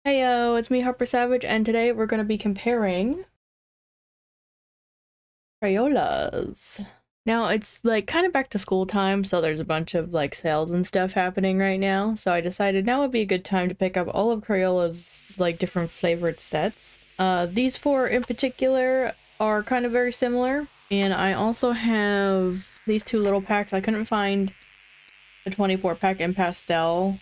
Heyo, it's me, Harper Savage, and today we're going to be comparing Crayolas. Now, it's like kind of back to school time, so there's a bunch of like sales and stuff happening right now, so I decided now would be a good time to pick up all of Crayola's like different flavored sets. These four in particular are kind of very similar, and I also have these two little packs. I couldn't find the 24 pack in Pastel,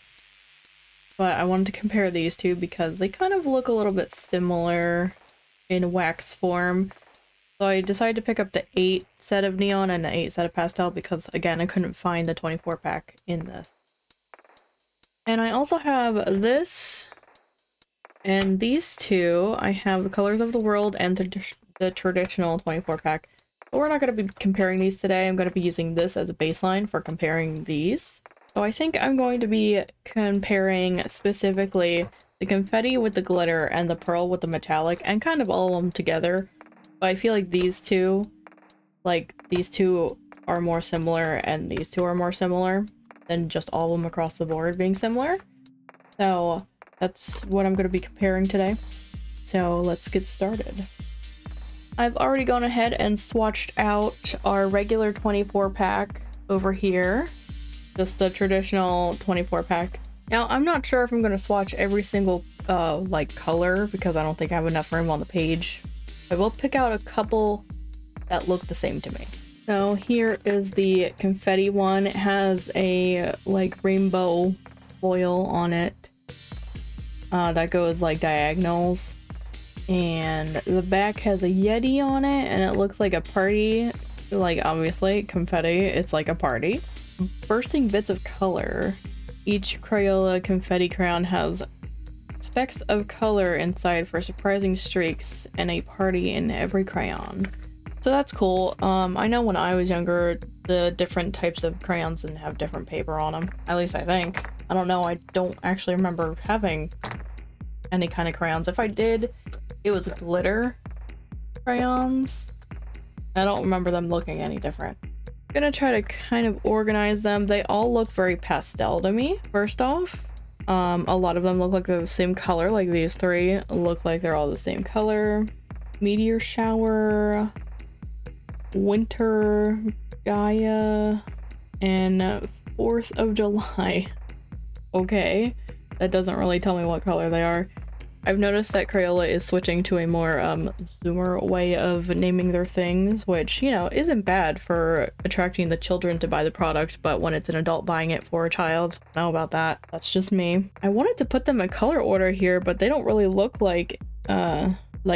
but I wanted to compare these two because they kind of look a little bit similar in wax form. So I decided to pick up the 8 set of neon and the 8 set of pastel because, again, I couldn't find the 24 pack in this. And I also have this and these two. I have the Colors of the World and the traditional 24 pack. But we're not going to be comparing these today. I'm going to be using this as a baseline for comparing these. So I think I'm going to be comparing specifically the confetti with the glitter and the pearl with the metallic and kind of all of them together. But I feel like these two are more similar and these two are more similar than just all of them across the board being similar. So that's what I'm going to be comparing today. So let's get started. I've already gone ahead and swatched out our regular 24 pack over here. Just the traditional 24 pack. Now, I'm not sure if I'm going to swatch every single like color because I don't think I have enough room on the page. I will pick out a couple that look the same to me. So here is the confetti one. It has a like rainbow foil on it that goes like diagonals. And the back has a Yeti on it and it looks like a party. Like obviously confetti, it's like a party. Bursting bits of color. Each Crayola confetti crayon has specks of color inside for surprising streaks and a party in every crayon. So that's cool. I know when I was younger, the different types of crayons didn't have different paper on them. At least I think. I don't know. I don't actually remember having any kind of crayons. If I did, it was glitter crayons. I don't remember them looking any different. I'm gonna try to kind of organize them. They all look very pastel to me, first off. A lot of them look like they're the same color, like these three look like they're all the same color. Meteor shower, winter, Gaia, and 4th of July. Okay, that doesn't really tell me what color they are. I've noticed that Crayola is switching to a more zoomer way of naming their things, which, you know, isn't bad for attracting the children to buy the product, but when it's an adult buying it for a child, I don't know about that. That's just me. I wanted to put them in color order here, but they don't really look like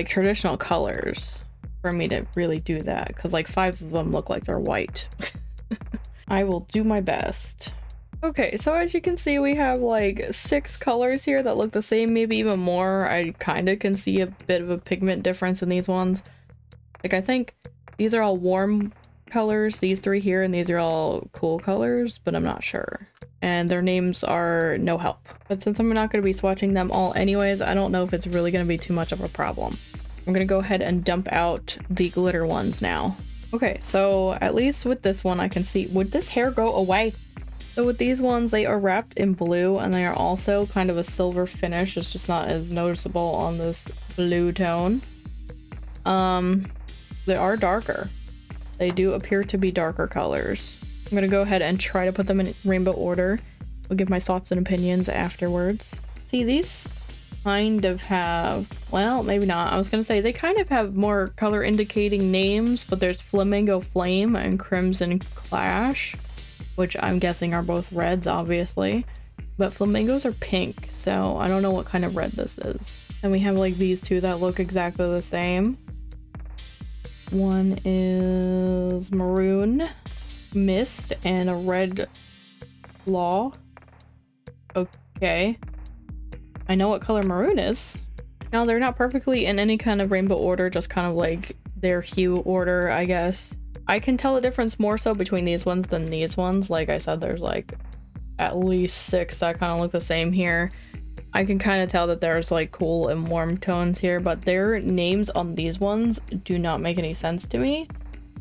traditional colors for me to really do that, because like 5 of them look like they're white. I will do my best. Okay, so as you can see, we have like 6 colors here that look the same, maybe even more. I kind of can see a bit of a pigment difference in these ones. Like, I think these are all warm colors, these 3 here, and these are all cool colors, but I'm not sure. And their names are no help. But since I'm not going to be swatching them all anyways, I don't know if it's really going to be too much of a problem. I'm going to go ahead and dump out the glitter ones now. Okay, so at least with this one, I can see, would this hair go away? So with these ones, they are wrapped in blue and they are also kind of a silver finish. It's just not as noticeable on this blue tone. They are darker. They do appear to be darker colors. I'm gonna go ahead and try to put them in rainbow order. I'll give my thoughts and opinions afterwards. See, these kind of have, well, maybe not. I was gonna say they kind of have more color indicating names, but there's Flamingo Flame and Crimson Clash, which I'm guessing are both reds, obviously. But flamingos are pink, so I don't know what kind of red this is. And we have like these two that look exactly the same. One is maroon, mist, and a red claw. Okay. I know what color maroon is. Now, they're not perfectly in any kind of rainbow order, just kind of like their hue order, I guess. I can tell the difference more so between these ones than these ones. Like I said, there's like at least 6 that kind of look the same here. I can kind of tell that there's like cool and warm tones here, but their names on these ones do not make any sense to me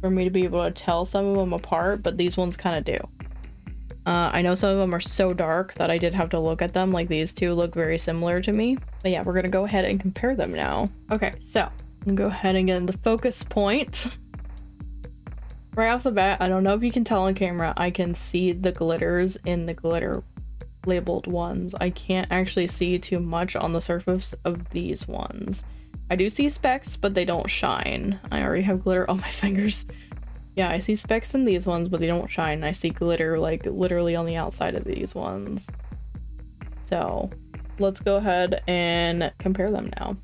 for me to be able to tell some of them apart, but these ones kind of do. I know some of them are so dark that I did have to look at them. Like these two look very similar to me. But yeah, we're gonna go ahead and compare them now. Okay, so I'm gonna go ahead and get into focus point. Right off the bat, I don't know if you can tell on camera, I can see the glitters in the glitter labeled ones. I can't actually see too much on the surface of these ones. I do see specks, but they don't shine. I already have glitter on my fingers. Yeah, I see specks in these ones, but they don't shine. I see glitter like literally on the outside of these ones. So let's go ahead and compare them now.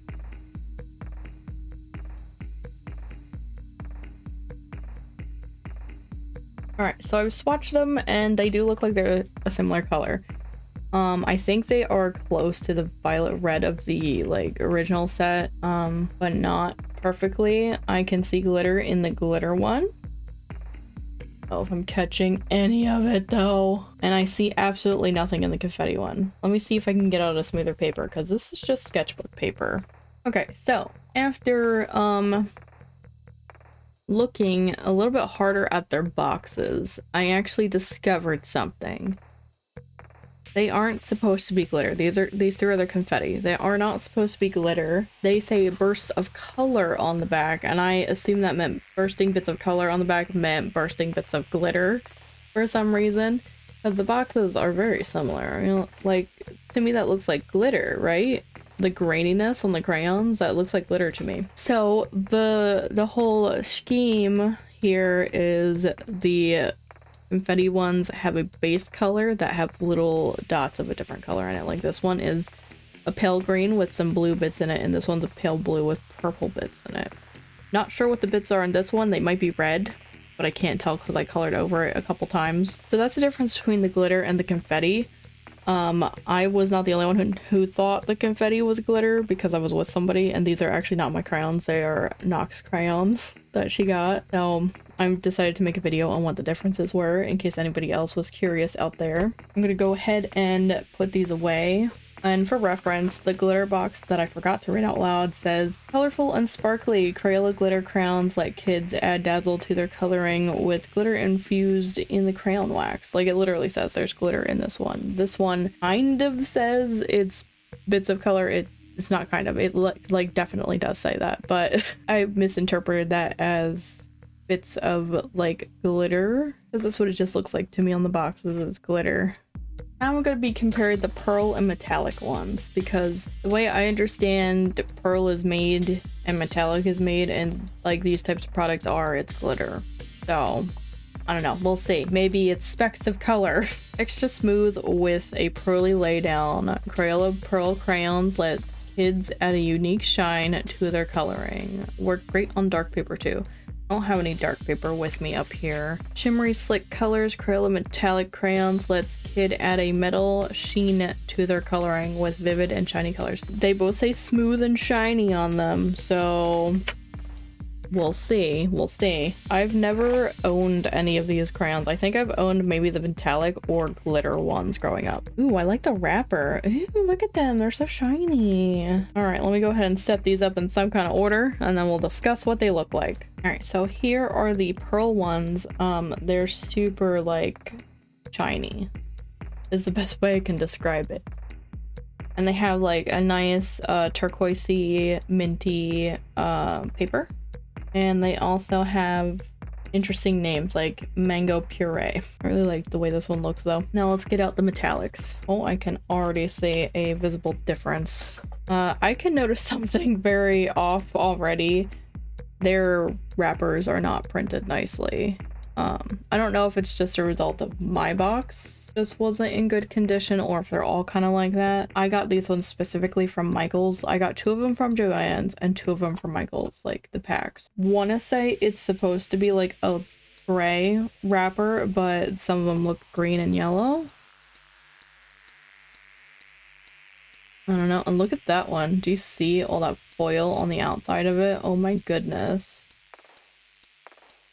Alright, so I've swatched them and they do look like they're a similar color. I think they are close to the violet red of the like original set, but not perfectly. I can see glitter in the glitter one. Oh, if I'm catching any of it though. And I see absolutely nothing in the confetti one. Let me see if I can get out a smoother paper because this is just sketchbook paper. Okay, so after looking a little bit harder at their boxes, I actually discovered something. They aren't supposed to be glitter. These two are the confetti. They are not supposed to be glitter. They say bursts of color on the back, and I assume that meant bursting bits of color on the back meant bursting bits of glitter for some reason, because the boxes are very similar. You know, like to me that looks like glitter, right? The graininess on the crayons, that looks like glitter to me. So the whole scheme here is the confetti ones have a base color that have little dots of a different color in it. Like this one is a pale green with some blue bits in it, and this one's a pale blue with purple bits in it. Not sure what the bits are in this one. They might be red, but I can't tell because I colored over it a couple times. So that's the difference between the glitter and the confetti. I was not the only one who thought the confetti was glitter because I was with somebody, and these are actually not my crayons. They are Nox crayons that she got. So I decided to make a video on what the differences were in case anybody else was curious out there. I'm gonna go ahead and put these away. And for reference, the glitter box that I forgot to read out loud says, colorful and sparkly Crayola glitter crayons let kids add dazzle to their coloring with glitter infused in the crayon wax. Like it literally says there's glitter in this one. This one kind of says it's bits of color. It's not kind of, it like definitely does say that, but I misinterpreted that as bits of like glitter because that's what it just looks like to me on the boxes is glitter. Now I'm going to be comparing the pearl and metallic ones because the way I understand pearl is made and metallic is made and like these types of products are, it's glitter. So I don't know, we'll see. Maybe it's specks of color. Extra smooth with a pearly laydown. Crayola pearl crayons let kids add a unique shine to their coloring. Work great on dark paper too. I don't have any dark paper with me up here. Shimmery slick colors, Crayola metallic crayons lets kid add a metal sheen to their coloring with vivid and shiny colors. They both say smooth and shiny on them, so we'll see. We'll see. I've never owned any of these crayons. I think I've owned maybe the metallic or glitter ones growing up. Ooh, I like the wrapper. Ooh, look at them. They're so shiny. All right, let me go ahead and set these up in some kind of order and then we'll discuss what they look like. All right, so here are the pearl ones. They're super like shiny is the best way I can describe it. And they have like a nice turquoisey minty paper. And they also have interesting names like mango puree. I really like the way this one looks though. Now let's get out the metallics. Oh, I can already see a visible difference. I can notice something very off already. Their wrappers are not printed nicely. I don't know if it's just a result of my box just wasn't in good condition or if they're all kind of like that. I got these ones specifically from Michael's. I got 2 of them from Joann's and 2 of them from Michael's, like the packs. Wanna say it's supposed to be like a gray wrapper, but some of them look green and yellow. I don't know. And look at that one. Do you see all that foil on the outside of it? Oh my goodness.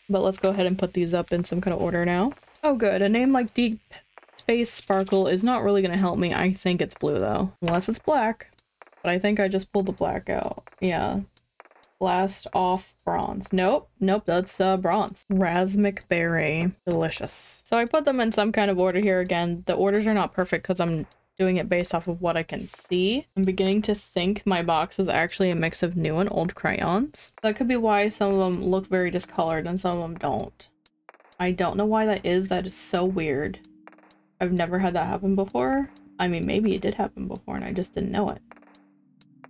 But let's go ahead and put these up in some kind of order now. Oh good, a name like Deep Space Sparkle is not really gonna help me. I think it's blue though. Unless it's black. But I think I just pulled the black out. Yeah. Blast off bronze. Nope, that's bronze. Raspberry berry. Delicious. So I put them in some kind of order here again. The orders are not perfect because I'm doing it based off of what I can see. I'm beginning to think my box is actually a mix of new and old crayons. That could be why some of them look very discolored and some of them don't. I don't know why that is. That is so weird. I've never had that happen before. I mean, maybe it did happen before and I just didn't know it.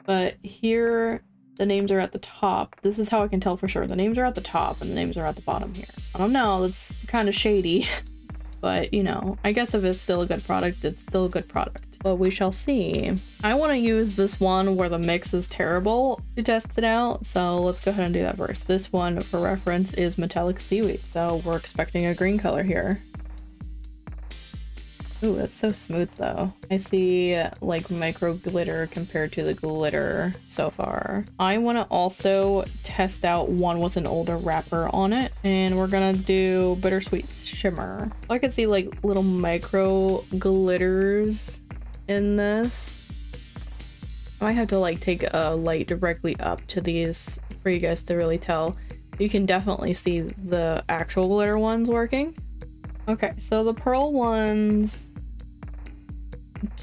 But here, the names are at the top. This is how I can tell for sure. The names are at the top and the names are at the bottom here. I don't know, that's kind of shady. But, you know, I guess if it's still a good product, it's still a good product. But we shall see. I want to use this one where the mix is terrible to test it out. So let's go ahead and do that first. This one, for reference, is metallic seaweed. So we're expecting a green color here. Ooh, that's so smooth though. I see like micro glitter compared to the glitter so far. I want to also test out one with an older wrapper on it, and we're gonna do bittersweet shimmer. I can see like little micro glitters in this. I might have to like take a light directly up to these for you guys to really tell. You can definitely see the actual glitter ones working. Okay, so the pearl ones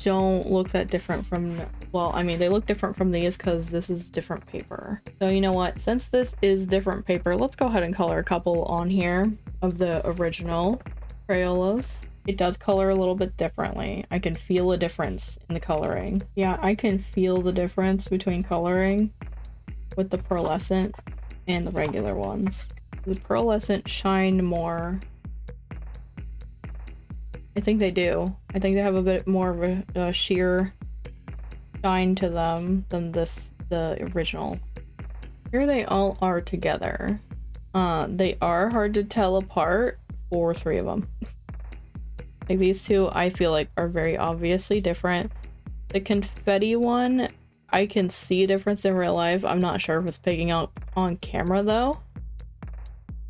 don't look that different from, well, I mean, they look different from these because this is different paper. So you know what, since this is different paper, let's go ahead and color a couple on here of the original Crayolas. It does color a little bit differently. I can feel a difference in the coloring. Yeah, I can feel the difference between coloring with the pearlescent and the regular ones. The pearlescent shine more. I think they do. I think they have a bit more of a sheer shine to them than the original. Here they all are together. They are hard to tell apart for 3 of them. Like these two, I feel like are very obviously different. The confetti one, I can see a difference in real life. I'm not sure if it's picking out on camera though.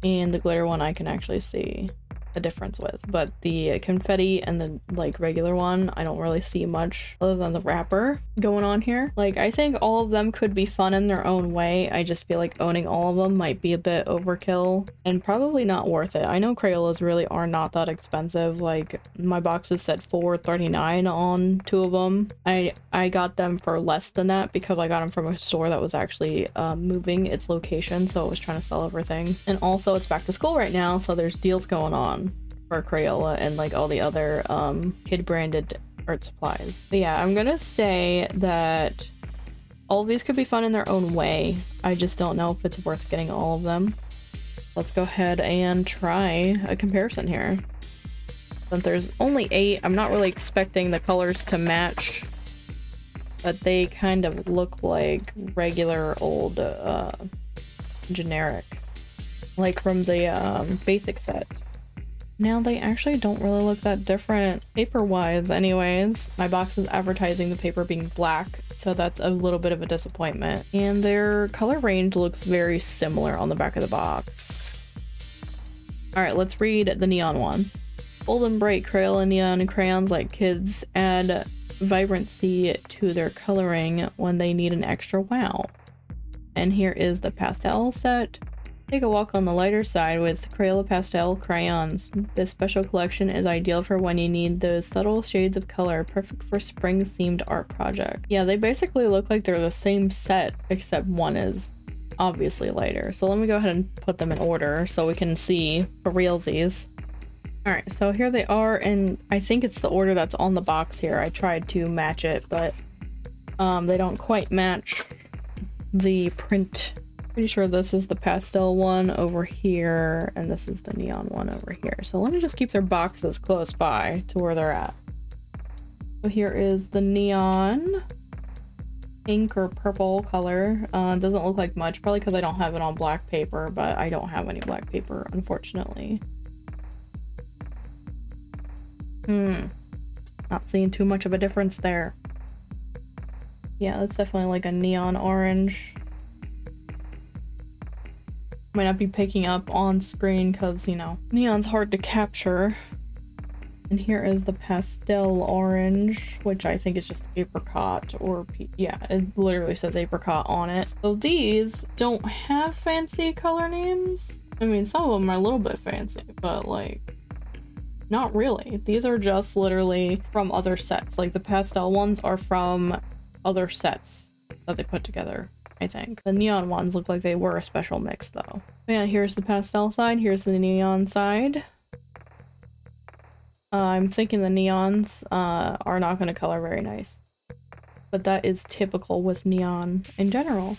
And the glitter one I can actually see a difference with, but the confetti and the like regular one, I don't really see much other than the wrapper going on here. Like, I think all of them could be fun in their own way. I just feel like owning all of them might be a bit overkill and probably not worth it. I know Crayolas really are not that expensive. Like, my boxes said $4.39 on 2 of them. I got them for less than that because I got them from a store that was actually moving its location, so it was trying to sell everything. And also it's back to school right now, so there's deals going on for Crayola and like all the other kid branded art supplies. But yeah, I'm gonna say that all of these could be fun in their own way. I just don't know if it's worth getting all of them. Let's go ahead and try a comparison here. Since there's only 8, I'm not really expecting the colors to match, but they kind of look like regular old generic, like from the basic set. Now they actually don't really look that different paper-wise anyways. My box is advertising the paper being black, so that's a little bit of a disappointment. And their color range looks very similar on the back of the box. Alright, let's read the neon one. Bold and bright Crayola neon crayons let kids add vibrancy to their coloring when they need an extra wow. And here is the pastel set. Take a walk on the lighter side with Crayola Pastel crayons. This special collection is ideal for when you need those subtle shades of color, perfect for spring-themed art project. Yeah, they basically look like they're the same set, except one is obviously lighter. So let me go ahead and put them in order so we can see for realsies. Alright, so here they are, and I think it's the order that's on the box here. I tried to match it, but they don't quite match the print. Pretty sure this is the pastel one over here, and this is the neon one over here. So let me just keep their boxes close by to where they're at. So here is the neon pink or purple color. Doesn't look like much, probably because I don't have it on black paper, but I don't have any black paper, unfortunately. Not seeing too much of a difference there. Yeah, that's definitely like a neon orange. Might not be picking up on screen because, you know, neon's hard to capture. And here is the pastel orange, which I think is just apricot or yeah, it literally says apricot on it. So these don't have fancy color names. I mean, some of them are a little bit fancy, but like not really. These are just literally from other sets. Like the pastel ones are from other sets that they put together, I think. The neon ones look like they were a special mix though. Yeah, here's the pastel side, here's the neon side. I'm thinking the neons are not going to color very nice, but that is typical with neon in general.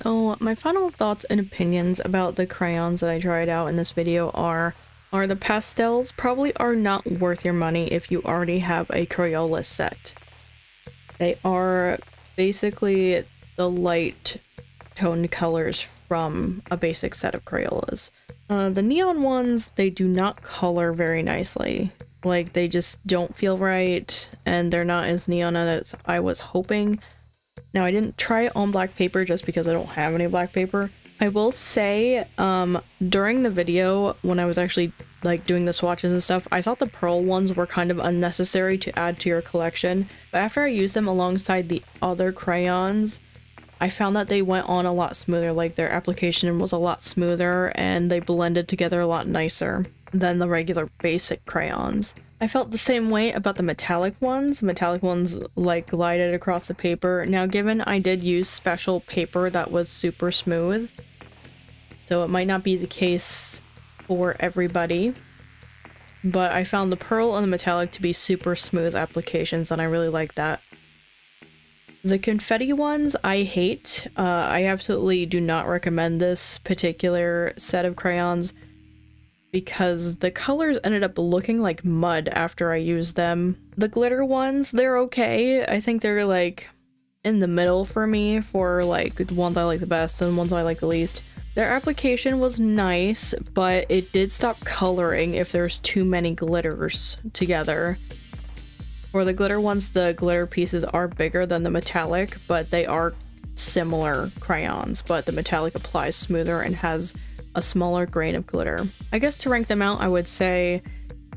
So my final thoughts and opinions about the crayons that I tried out in this video are the pastels probably are not worth your money if you already have a Crayola set. They are basically the light toned colors from a basic set of Crayolas. The neon ones, they do not color very nicely. Like, they just don't feel right, and they're not as neon as I was hoping. Now, I didn't try it on black paper just because I don't have any black paper. I will say, during the video, when I was actually, like, doing the swatches and stuff, I thought the pearl ones were kind of unnecessary to add to your collection. But after I used them alongside the other crayons, I found that they went on a lot smoother. Like, their application was a lot smoother, and they blended together a lot nicer than the regular basic crayons. I felt the same way about the metallic ones. Metallic ones like glided across the paper. Now, given I did use special paper that was super smooth, so it might not be the case for everybody, but I found the pearl and the metallic to be super smooth applications, and I really like that. The confetti ones I hate. I absolutely do not recommend this particular set of crayons because the colors ended up looking like mud after I used them. The glitter ones, they're okay. I think they're like in the middle for me for like the ones I like the best and the ones I like the least. Their application was nice, but it did stop coloring if there's too many glitters together. For the glitter ones, the glitter pieces are bigger than the metallic, but they are similar crayons, but the metallic applies smoother and has a smaller grain of glitter. I guess to rank them out, I would say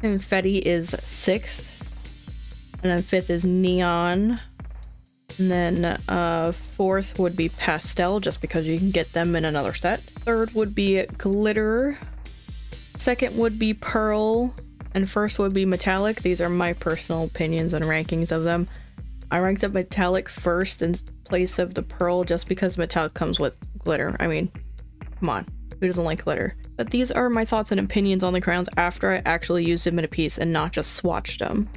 confetti is 6th, and then 5th is neon, and then 4th would be pastel, just because you can get them in another set. 3rd would be glitter, 2nd would be pearl, and 1st would be metallic. These are my personal opinions and rankings of them. I ranked the metallic 1st in place of the pearl just because metallic comes with glitter. I mean, come on. Who doesn't like glitter? But these are my thoughts and opinions on the crayons after I actually used them in a piece and not just swatched them.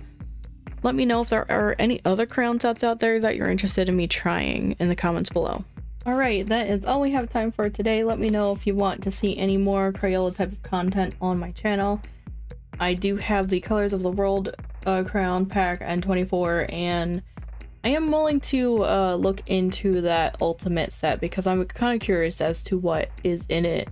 Let me know if there are any other crayon sets out there that you're interested in me trying in the comments below. Alright, that is all we have time for today. Let me know if you want to see any more Crayola type of content on my channel. I do have the Colors of the World crayon pack and 24, and I am willing to look into that ultimate set because I'm kind of curious as to what is in it.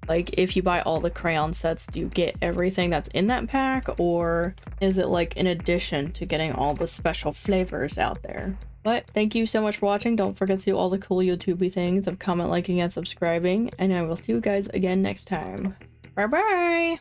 Like, if you buy all the crayon sets, do you get everything that's in that pack, or is it like in addition to getting all the special flavors out there? But thank you so much for watching. Don't forget to do all the cool YouTubey things of comment, liking, and subscribing, and I will see you guys again next time. Bye bye!